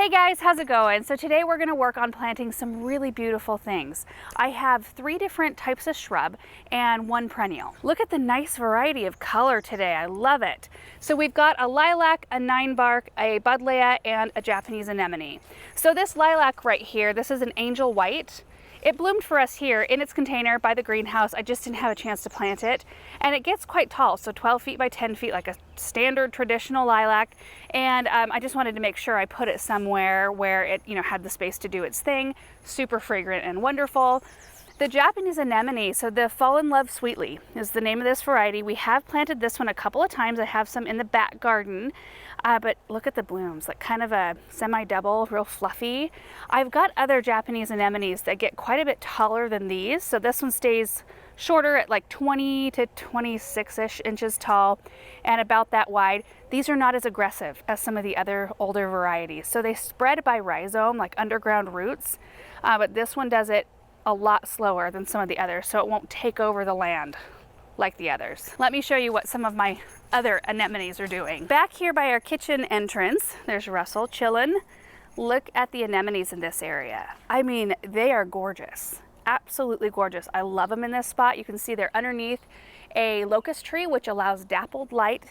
Hey guys, how's it going? So today we're going to work on planting some really beautiful things. I have 3 different types of shrub and 1 perennial. Look at the nice variety of color today. I love it. So we've got a lilac, a ninebark, a buddleia, and a Japanese anemone. So this lilac right here, this is an angel white. It bloomed for us here in its container by the greenhouse. I just didn't have a chance to plant it. And it gets quite tall, so 12 feet by 10 feet, like a standard traditional lilac. And I just wanted to make sure I put it somewhere where it, had the space to do its thing. Super fragrant and wonderful. The Japanese anemone, so the Fall in Love Sweetly is the name of this variety. We have planted this one a couple of times. I have some in the back garden, but look at the blooms, like kind of a semi-double, real fluffy. I've got other Japanese anemones that get quite a bit taller than these. So this one stays shorter at like 20 to 26-ish inches tall and about that wide. These are not as aggressive as some of the other older varieties. So they spread by rhizome, like underground roots, but this one does it a lot slower than some of the others, so it won't take over the land like the others. Let me show you what some of my other anemones are doing. Back here by our kitchen entrance, there's Russell chillin'. Look at the anemones in this area. I mean, they are gorgeous, absolutely gorgeous. I love them in this spot. You can see they're underneath a locust tree, which allows dappled light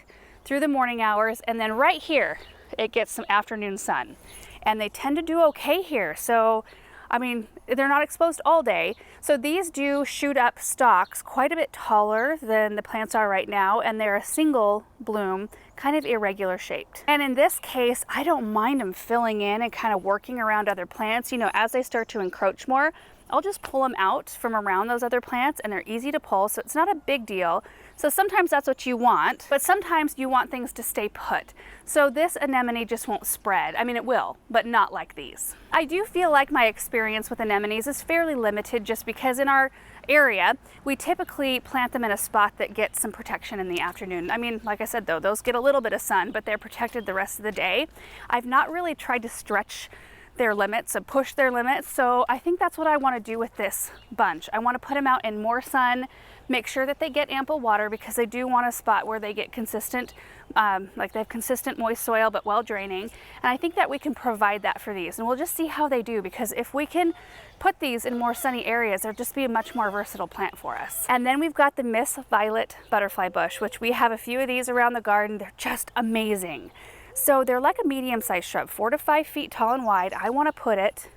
through the morning hours, and then right here, it gets some afternoon sun, and they tend to do okay here. So I mean, they're not exposed all day. So these do shoot up stalks quite a bit taller than the plants are right now, and they're a single bloom, kind of irregular shaped. And in this case, I don't mind them filling in and kind of working around other plants. As they start to encroach more, I'll just pull them out from around those other plants, and they're easy to pull, so it's not a big deal. So sometimes that's what you want, but sometimes you want things to stay put. So this anemone just won't spread. I mean, it will, but not like these. I do feel like my experience with anemones is fairly limited just because in our area, we typically plant them in a spot that gets some protection in the afternoon. I mean, like I said though, those get a little bit of sun, but they're protected the rest of the day. I've not really tried to stretch their limits and push their limits. So I think that's what I want to do with this bunch. I want to put them out in more sun, make sure that they get ample water because I do want a spot where they get consistent, like they have consistent moist soil but well draining. And I think that we can provide that for these, and we'll just see how they do, because if we can put these in more sunny areas, they'll just be a much more versatile plant for us. And then we've got the Miss Violet butterfly bush, which we have a few of these around the garden. They're just amazing. So they're like a medium-sized shrub, 4 to 5 feet tall and wide. I want to put it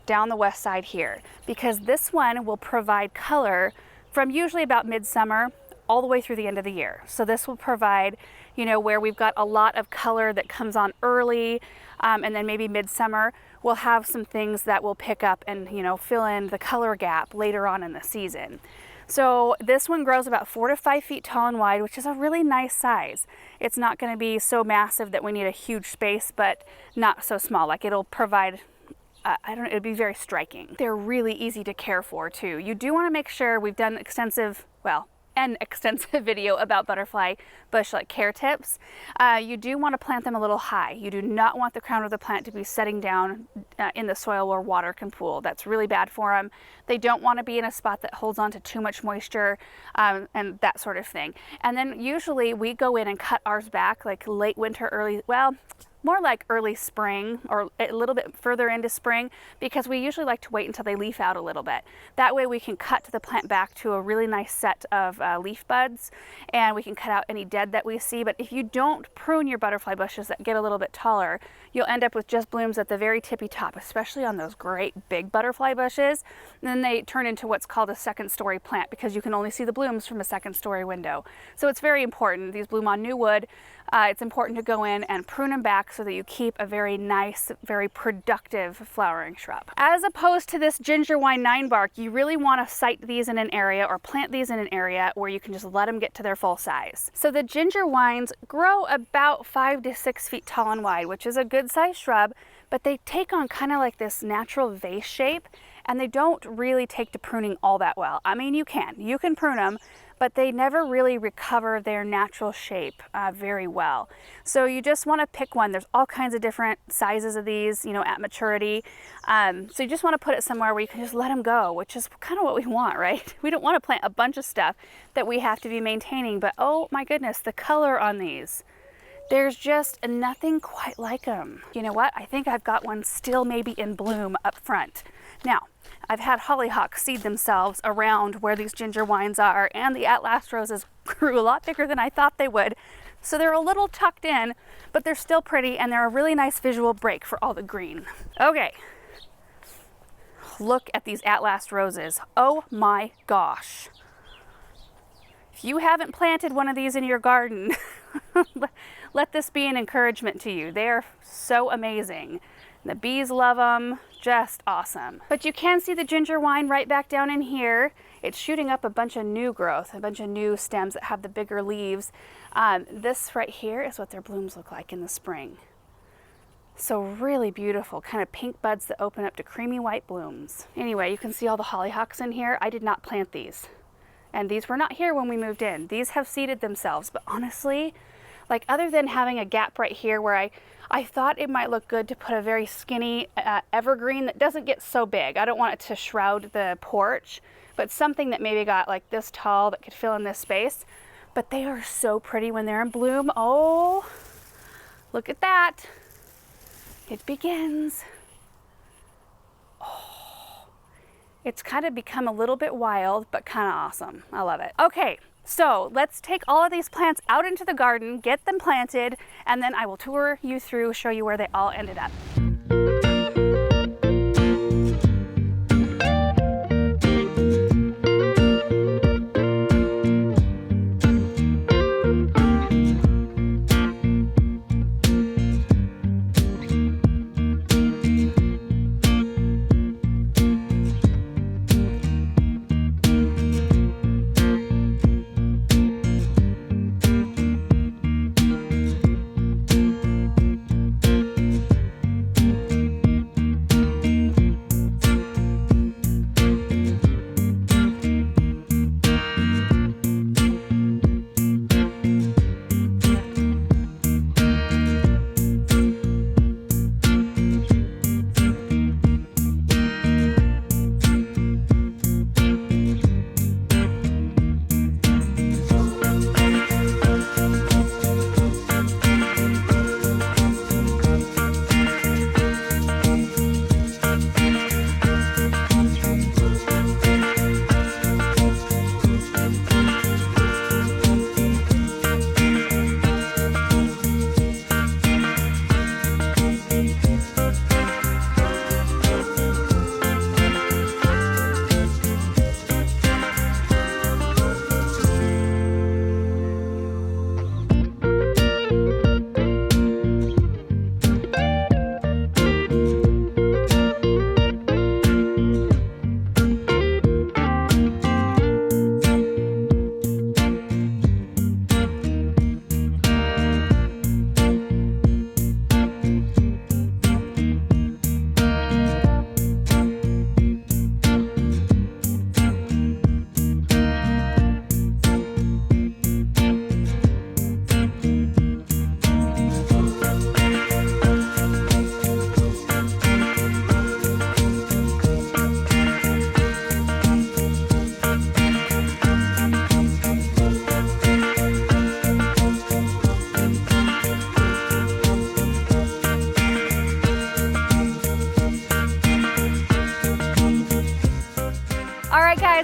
down the west side here because this one will provide color from usually about midsummer all the way through the end of the year. So this will provide, where we've got a lot of color that comes on early, and then maybe midsummer, we'll have some things that will pick up and, fill in the color gap later on in the season. So this one grows about 4 to 5 feet tall and wide, which is a really nice size. It's not going to be so massive that we need a huge space, but not so small. Like it'll provide, it'll be very striking. They're really easy to care for too. You do want to make sure we've done an extensive video about butterfly bush like care tips. You do want to plant them a little high. You do not want the crown of the plant to be setting down in the soil where water can pool. That's really bad for them. They don't want to be in a spot that holds on to too much moisture and that sort of thing. And then usually we go in and cut ours back like late winter, more like early spring or a little bit further into spring, because we usually like to wait until they leaf out a little bit. That way we can cut the plant back to a really nice set of leaf buds, and we can cut out any dead that we see. But if you don't prune your butterfly bushes that get a little bit taller, you'll end up with just blooms at the very tippy top, especially on those great big butterfly bushes. And then they turn into what's called a second-story plant because you can only see the blooms from a second-story window. So it's very important. These bloom on new wood. It's important to go in and prune them back so that you keep a very nice, very productive flowering shrub. As opposed to this ginger wine ninebark, you really want to site these in an area or plant these in an area where you can just let them get to their full size. So the ginger wines grow about 5 to 6 feet tall and wide, which is a good sized shrub, but they take on kind of like this natural vase shape, and they don't really take to pruning all that well. I mean, you can prune them, but they never really recover their natural shape very well. So you just want to pick one. There's all kinds of different sizes of these, at maturity. So you just want to put it somewhere where you can just let them go, which is kind of what we want, right? We don't want to plant a bunch of stuff that we have to be maintaining, but oh my goodness, the color on these. There's just nothing quite like them. You know what? I think I've got one still maybe in bloom up front. Now, I've had hollyhocks seed themselves around where these ginger wines are, and the Atlas roses grew a lot bigger than I thought they would. So they're a little tucked in, but they're still pretty, and they're a really nice visual break for all the green. Okay, look at these Atlas roses. Oh my gosh. If you haven't planted one of these in your garden, let this be an encouragement to you. They are so amazing. The bees love them, just awesome. But you can see the ginger wine right back down in here. It's shooting up a bunch of new growth, a bunch of new stems that have the bigger leaves. This right here is what their blooms look like in the spring. So really beautiful, kind of pink buds that open up to creamy white blooms. Anyway, you can see all the hollyhocks in here. I did not plant these. And these were not here when we moved in. These have seeded themselves, but honestly, like other than having a gap right here where I thought it might look good to put a very skinny evergreen that doesn't get so big. I don't want it to shroud the porch, but something that maybe got like this tall that could fill in this space. But they are so pretty when they're in bloom. Oh, look at that. It begins. Oh, it's kind of become a little bit wild, but kind of awesome. I love it. Okay. So let's take all of these plants out into the garden, get them planted, and then I will tour you through, show you where they all ended up.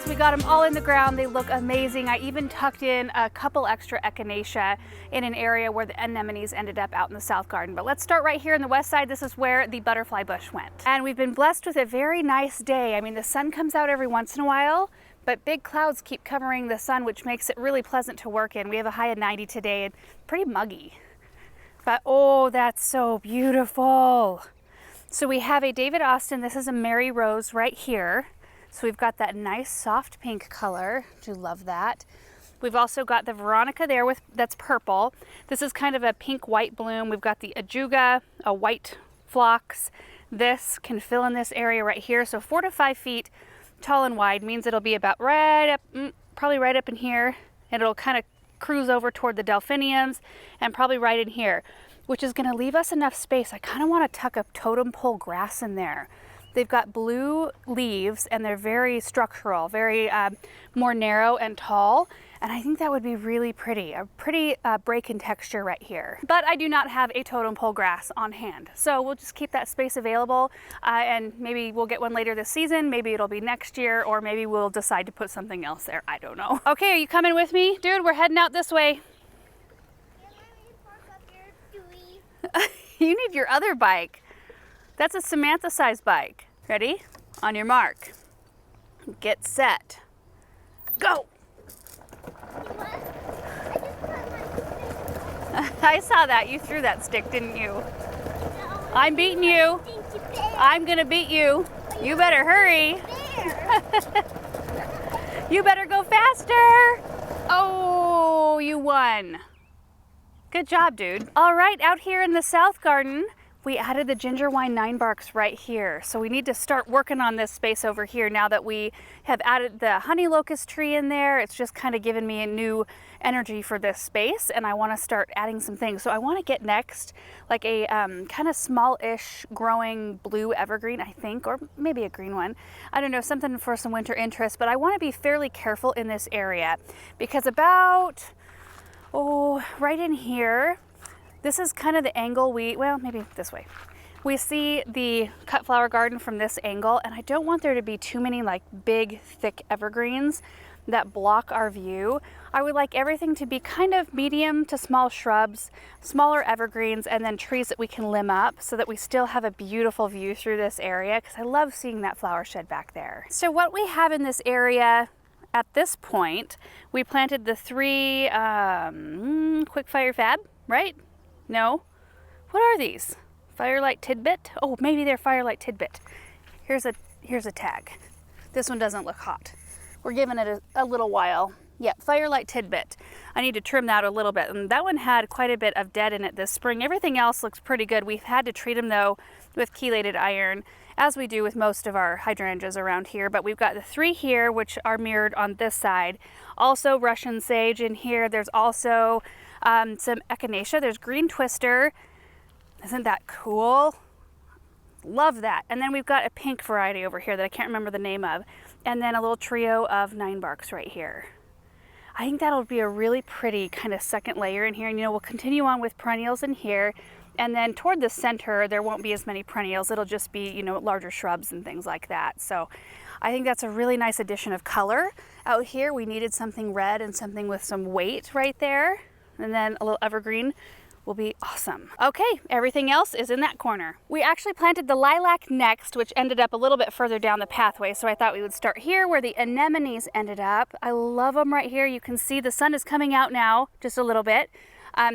We got them all in the ground. They look amazing. I even tucked in a couple extra echinacea in an area where the anemones ended up out in the south garden. But let's start right here in the west side. This is where the butterfly bush went. And we've been blessed with a very nice day. I mean, the sun comes out every once in a while, but big clouds keep covering the sun, which makes it really pleasant to work in. We have a high of 90 today and pretty muggy. But oh, that's so beautiful. So we have a David Austin. This is a Mary Rose right here. So we've got that nice soft pink color. Do love that. We've also got the Veronica there that's purple. This is kind of a pink white bloom. We've got the Ajuga, a white phlox. This can fill in this area right here. So 4 to 5 feet tall and wide means it'll be about right up, probably right up in here. And it'll kind of cruise over toward the delphiniums and probably right in here, which is going to leave us enough space. I kind of want to tuck a totem pole grass in there. They've got blue leaves and they're very structural, very more narrow and tall. And I think that would be really pretty, a pretty break in texture right here. But I do not have a totem pole grass on hand. So we'll just keep that space available and maybe we'll get one later this season. Maybe it'll be next year, or maybe we'll decide to put something else there. I don't know. Okay, are you coming with me? Dude, we're heading out this way. You need your other bike. That's a Samantha-sized bike. Ready? On your mark. Get set. Go! I saw that. You threw that stick, didn't you? No. I'm beating you. I'm gonna beat you. You better hurry. You better go faster. Oh, you won. Good job, dude. All right, out here in the South Garden, we added the ginger wine Ninebarks right here. So we need to start working on this space over here now that we have added the honey locust tree in there. It's just kind of given me a new energy for this space, and I want to start adding some things. So I want to get next like a kind of small-ish growing blue evergreen, I think, or maybe a green one. I don't know, something for some winter interest, but I want to be fairly careful in this area because about, right in here, this is kind of the angle well, maybe this way. We see the cut flower garden from this angle, and I don't want there to be too many like big, thick evergreens that block our view. I would like everything to be kind of medium to small shrubs, smaller evergreens, and then trees that we can limb up so that we still have a beautiful view through this area, because I love seeing that flower shed back there. So what we have in this area at this point, we planted the 3 quick fire fab, right? No? What are these? Firelight tidbit? Oh, maybe they're firelight tidbit. Here's a tag. This one doesn't look hot. We're giving it a little while. Yep, firelight tidbit. I need to trim that a little bit. And that one had quite a bit of dead in it this spring. Everything else looks pretty good. We've had to treat them though with chelated iron, as we do with most of our hydrangeas around here. But we've got the 3 here, which are mirrored on this side. Also Russian sage in here. There's also some echinacea. There's green twister. Isn't that cool? Love that. And then we've got a pink variety over here that I can't remember the name of. And then a little trio of Ninebarks right here. I think that'll be a really pretty kind of second layer in here. And we'll continue on with perennials in here. And then toward the center, there won't be as many perennials. It'll just be, larger shrubs and things like that. So I think that's a really nice addition of color. Out here, we needed something red and something with some weight right there. And then a little evergreen will be awesome. Okay, everything else is in that corner. We actually planted the lilac next, which ended up a little bit further down the pathway. So I thought we would start here where the anemones ended up. I love them right here. You can see the sun is coming out now just a little bit.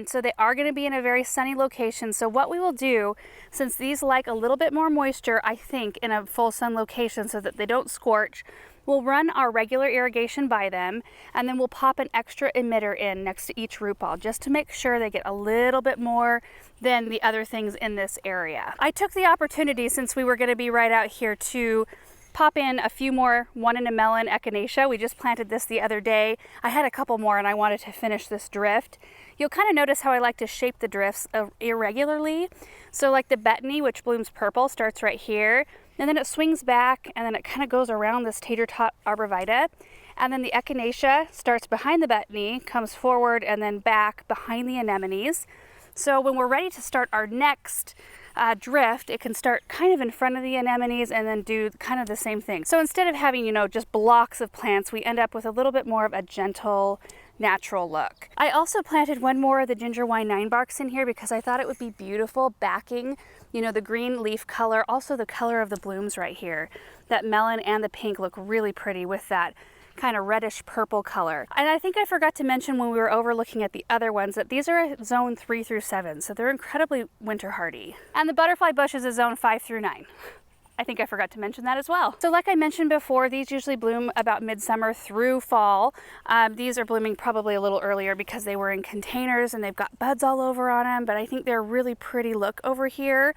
So they are going to be in a very sunny location. So what we will do, since these like a little bit more moisture, I think, in a full sun location so that they don't scorch, we'll run our regular irrigation by them, and then we'll pop an extra emitter in next to each root ball just to make sure they get a little bit more than the other things in this area. I took the opportunity, since we were going to be right out here, to pop in a few more 1 in a melon echinacea. We just planted this the other day. I had a couple more and I wanted to finish this drift. You'll kind of notice how I like to shape the drifts irregularly. So like the betony, which blooms purple, starts right here, and then it swings back, and then it kind of goes around this tater tot arborvitae. And then the echinacea starts behind the betony, comes forward, and then back behind the anemones. So when we're ready to start our next drift, it can start kind of in front of the anemones and then do kind of the same thing. So instead of having, just blocks of plants, we end up with a little bit more of a gentle, natural look. I also planted one more of the ginger wine Ninebarks in here because I thought it would be beautiful backing, the green leaf color, also the color of the blooms right here. That melon and the pink look really pretty with that kind of reddish purple color. And I think I forgot to mention when we were over looking at the other ones that these are zone 3 through 7, so they're incredibly winter hardy. And the butterfly bush is a zone 5 through 9. I think I forgot to mention that as well. So like I mentioned before, these usually bloom about midsummer through fall. These are blooming probably a little earlier because they were in containers and they've got buds all over on them, but I think they're a really pretty look over here.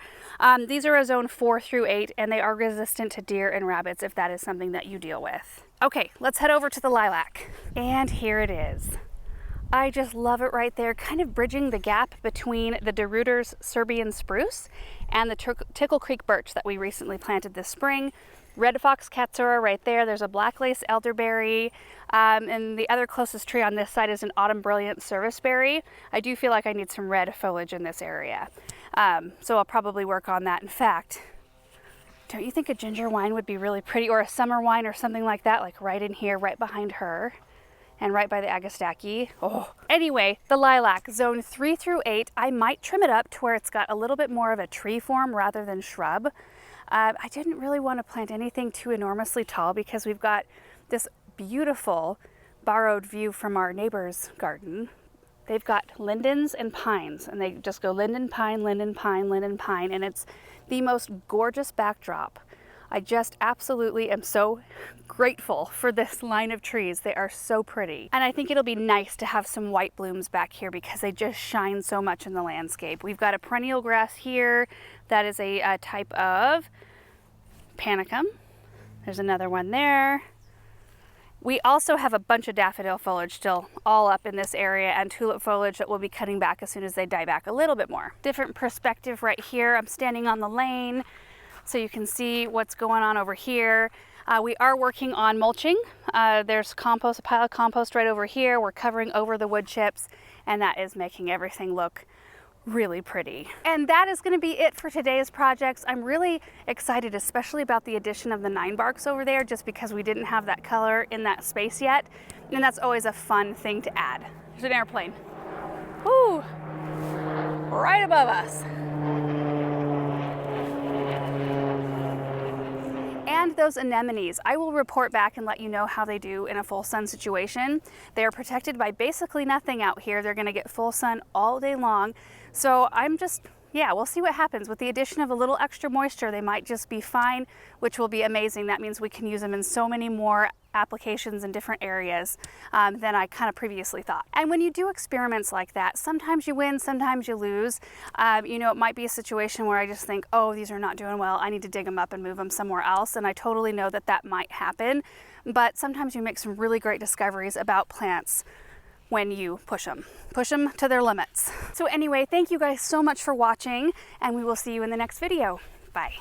These are a zone 4 through 8, and they are resistant to deer and rabbits if that is something that you deal with. Okay, let's head over to the lilac. And here it is. I just love it right there, kind of bridging the gap between the DeRuyter's Serbian spruce and the Tickle Creek birch that we recently planted this spring. Red fox katsura right there. There's a black lace elderberry, and the other closest tree on this side is an autumn brilliant serviceberry. I do feel like I need some red foliage in this area, so I'll probably work on that. In fact, don't you think a ginger wine would be really pretty, or a summer wine or something like that, like right in here, right behind her? And right by the Agastaki. Oh. Anyway, the lilac, zone 3 through 8, I might trim it up to where it's got a little bit more of a tree form rather than shrub. I didn't really want to plant anything too enormously tall because we've got this beautiful borrowed view from our neighbor's garden. They've got lindens and pines, and they just go linden, pine, linden, pine, linden, pine, and it's the most gorgeous backdrop. I just absolutely am so grateful for this line of trees. They are so pretty. And I think it'll be nice to have some white blooms back here because they just shine so much in the landscape. We've got a perennial grass here that is a type of panicum. There's another one there. We also have a bunch of daffodil foliage still all up in this area, and tulip foliage that we'll be cutting back as soon as they die back a little bit more. Different perspective right here. I'm standing on the lane, so you can see what's going on over here. We are working on mulching. There's compost, a pile of compost right over here. We're covering over the wood chips, and that is making everything look really pretty. And that is going to be it for today's projects. I'm really excited, especially about the addition of the Ninebarks over there, just because we didn't have that color in that space yet. And that's always a fun thing to add. There's an airplane. Woo! Right above us. And those anemones, I will report back and let you know how they do in a full sun situation. They are protected by basically nothing out here. They're going to get full sun all day long. So I'm just, yeah, we'll see what happens. With the addition of a little extra moisture, they might just be fine, which will be amazing. That means we can use them in so many more applications in different areas than I kind of previously thought. And when you do experiments like that, sometimes you win, sometimes you lose. You know, it might be a situation where I just think, oh, these are not doing well, I need to dig them up and move them somewhere else. And I totally know that that might happen. But sometimes you make some really great discoveries about plants when you push them to their limits. So anyway, thank you guys so much for watching, and we will see you in the next video. Bye.